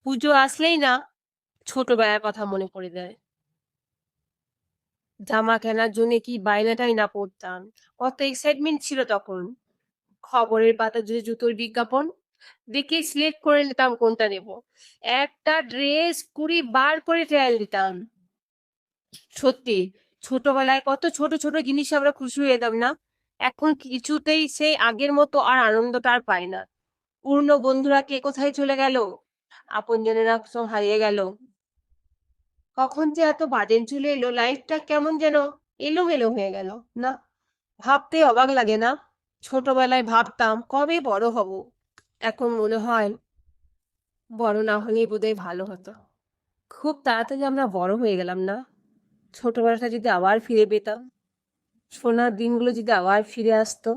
পুজো আসলেই না ছোটবেলার কথা মনে পড়ে যায়। জামা কেনার জন্য কি বায়নাটাই না পড়তাম। কত এক্সাইটমেন্ট ছিল তখন। খবরের পাতা জুড়ে জুতোর বিজ্ঞাপন দেখে সিলেক্ট করে নিতাম কোনটা নেব। একটা ড্রেস ২০ বার করে ট্রায়াল দিতাম। সত্যি ছোটবেলায় কত ছোট ছোট জিনিস আমরা খুশি হয়ে যেতাম না? এখন কিছুতেই সেই আগের মতো আর আনন্দটা আর পাই না। পুরনো বন্ধুরা কে কোথায় চলে গেল, আপনজনেরা সব হারিয়ে গেল। কখন যে এত বাজেট চলে এলো, লাইফটা কেমন যেন এলোমেলো হয়ে গেল। না, ভাবতে অবাক লাগে না? ছোটবেলায় ভাবতাম কবে বড় হব, এখন মনে হয় বড় না হলেই বোধহয় ভালো হতো। খুব তাড়াতাড়ি আমরা বড় হয়ে গেলাম না? ছোটবেলাটা যদি আবার ফিরে পেতাম, সোনার দিনগুলো যদি আবার ফিরে আসতো।